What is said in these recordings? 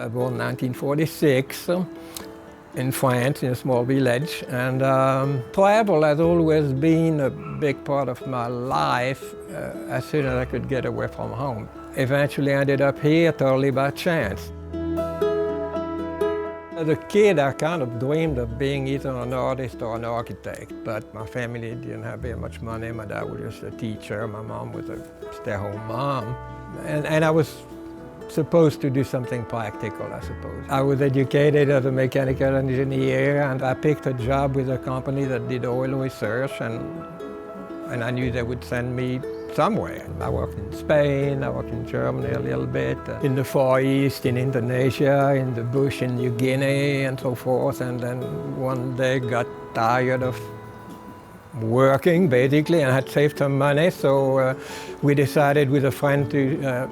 Born in 1946 in France, in a small village. And travel has always been a big part of my life as soon as I could get away from home. Eventually I ended up here totally by chance. As a kid, I kind of dreamed of being either an artist or an architect, but my family didn't have very much money. My dad was just a teacher, my mom was a stay-at-home mom. And I was supposed to do something practical, I suppose. I was educated as a mechanical engineer, and I picked a job with a company that did oil research, and I knew they would send me somewhere. I worked in Spain, I worked in Germany a little bit, in the Far East, in Indonesia, in the bush in New Guinea, and so forth. And then one day got tired of working, basically, and had saved some money, so we decided with a friend to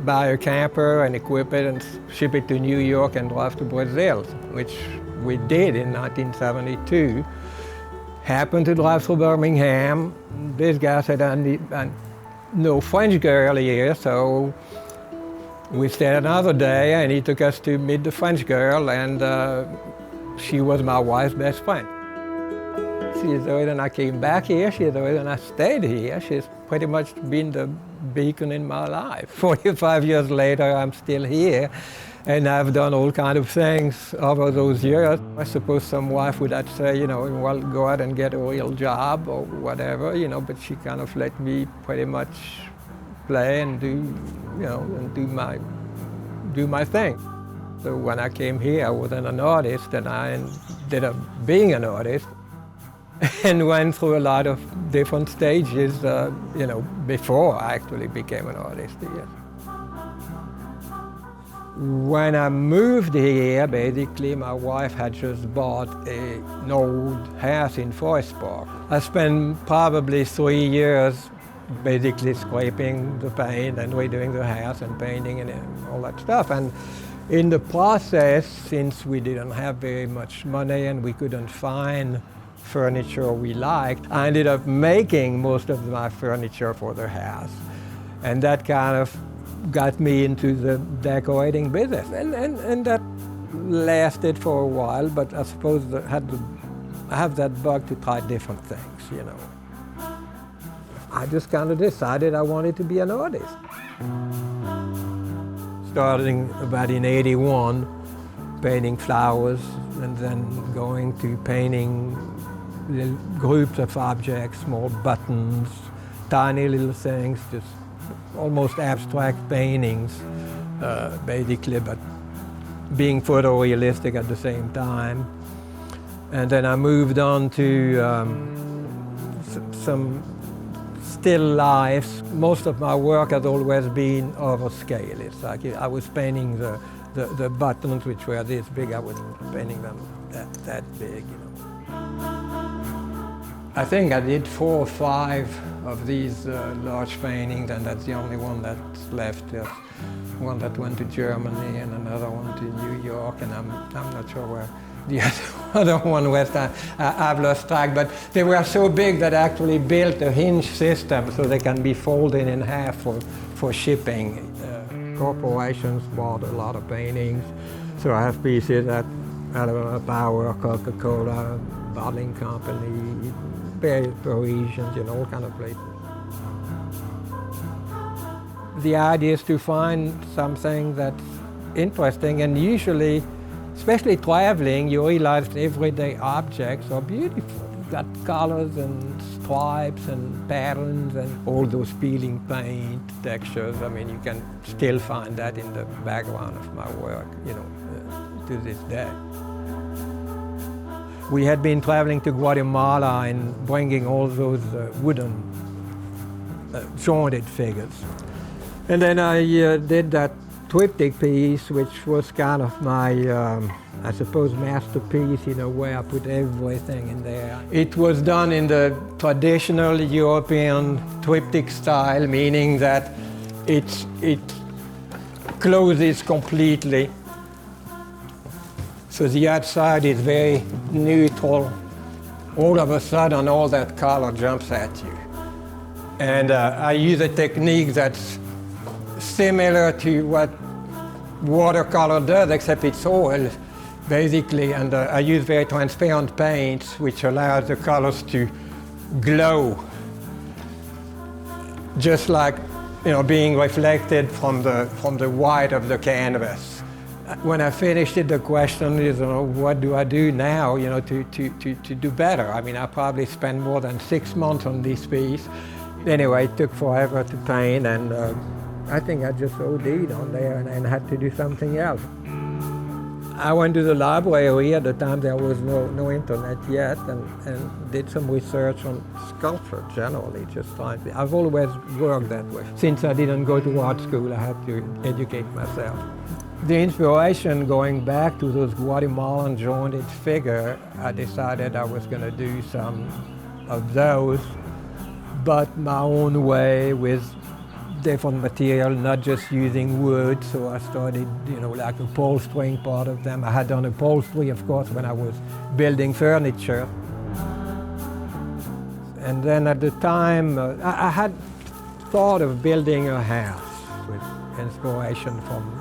buy a camper and equip it and ship it to New York and drive to Brazil, which we did in 1972. Happened to drive through Birmingham. This guy said, I know French girl here, so we stayed another day, and he took us to meet the French girl, and she was my wife's best friend. She's the reason I came back here, she's the reason I stayed here. She's pretty much been the beacon in my life. 45 years later, I'm still here, and I've done all kinds of things over those years. I suppose some wife would have say, you know, well, go out and get a real job or whatever, you know, but she kind of let me pretty much play and do, you know, and do my thing. So when I came here, I wasn't an artist, and I ended up being an artist. And went through a lot of different stages, you know, before I actually became an artist. Yes. When I moved here, basically, my wife had just bought an old house in Forest Park. I spent probably 3 years basically scraping the paint and redoing the house and painting and all that stuff. And in the process, since we didn't have very much money and we couldn't find furniture we liked, I ended up making most of my furniture for the house. And that kind of got me into the decorating business. And that lasted for a while, but I suppose I have that bug to try different things, you know. I just kind of decided I wanted to be an artist. Starting about in '81, painting flowers, and then going to painting little groups of objects, small buttons, tiny little things, just almost abstract paintings, basically, but being photorealistic at the same time. And then I moved on to some still lifes. Most of my work has always been over scale. It's like I was painting the buttons, which were this big, I was painting them that big, you know. I think I did 4 or 5 of these large paintings, and that's the only one that's left. There's one that went to Germany and another one to New York, and I'm not sure where the other one was. I've lost track, but they were so big that I actually built a hinge system so they can be folded in half for shipping. Corporations bought a lot of paintings, so I have pieces at Alabama Power, Coca-Cola, bottling company, various Parisians, you know, all kind of places. The idea is to find something that's interesting, and usually, especially traveling, you realize everyday objects are beautiful. You've got colors and stripes and patterns and all those peeling paint textures. I mean, you can still find that in the background of my work, you know, to this day. We had been traveling to Guatemala and bringing all those wooden jointed figures. And then I did that triptych piece, which was kind of my, I suppose, masterpiece in a way. I put everything in there. It was done in the traditional European triptych style, meaning that it closes completely. So the outside is very neutral. All of a sudden, all that color jumps at you. And I use a technique that's similar to what watercolor does, except it's oil, basically, and I use very transparent paints, which allows the colors to glow, just like, being reflected from the white of the canvas. When I finished it, the question is, what do I do now, to do better? I mean, I probably spent more than 6 months on this piece. Anyway, it took forever to paint, and I think I just OD'd on there and had to do something else. I went to the library. At the time there was no internet yet, and did some research on sculpture generally, just trying to. I've always worked that way. Since I didn't go to art school, I had to educate myself. The inspiration going back to those Guatemalan jointed figures, I decided I was going to do some of those, but my own way with different material, not just using wood. So I started, like upholstering part of them. I had done upholstery, of course, when I was building furniture. And then at the time, I had thought of building a house with inspiration from,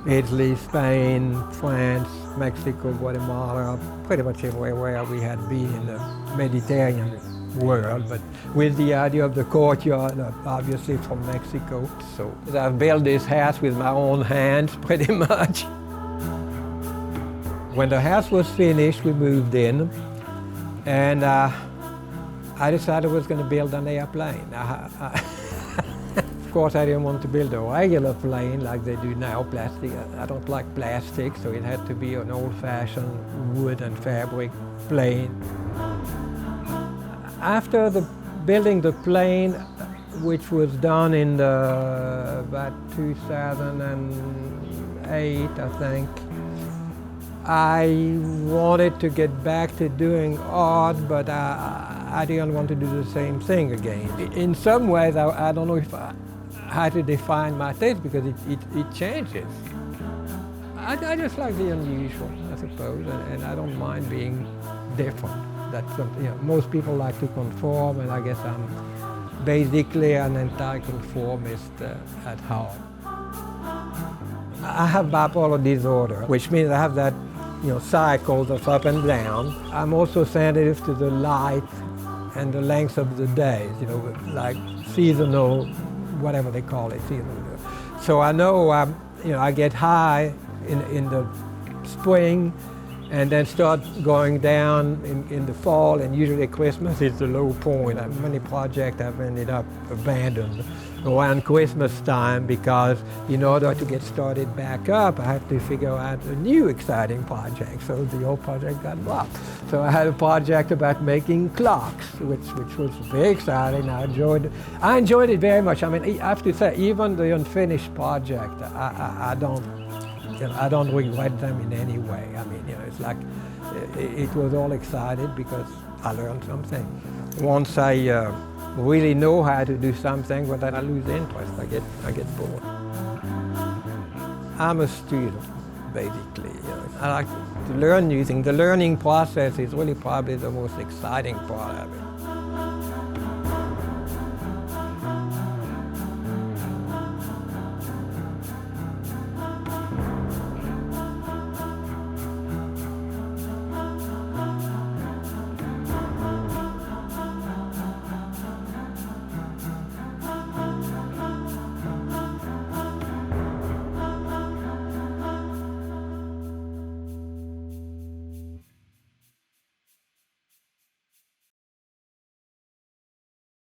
Italy, Spain, France, Mexico, Guatemala, pretty much everywhere we had been in the Mediterranean world, but with the idea of the courtyard, obviously from Mexico. So I've built this house with my own hands, pretty much. When the house was finished, we moved in, and I decided I was going to build an airplane. Of course, I didn't want to build a regular plane like they do now, plastic. I don't like plastic, so it had to be an old-fashioned wood and fabric plane. After building the plane, which was done in about 2008, I think, I wanted to get back to doing art, but I didn't want to do the same thing again. In some ways, I don't know if I had to define my taste, because it changes. I just like the unusual, I suppose, and I don't mind being different. That's something, most people like to conform, and I guess I'm basically an anti-conformist at heart. I have bipolar disorder, which means I have that, cycles of up and down. I'm also sensitive to the light and the length of the days, like seasonal, whatever they call it, seasonal. So I know, I get high in the spring, and then start going down in the fall, and usually Christmas is the low point. Many projects I've ended up abandoned around Christmas time, because in order to get started back up, I have to figure out a new exciting project. So the old project got dropped. So I had a project about making clocks, which was very exciting. I enjoyed it very much. I mean, I have to say, even the unfinished project, I don't regret them in any way. I mean, it's like it was all excited because I learned something. Once I really know how to do something, but then I lose interest. I get bored. I'm a student, basically. I like to learn new things. The learning process is really probably the most exciting part of it.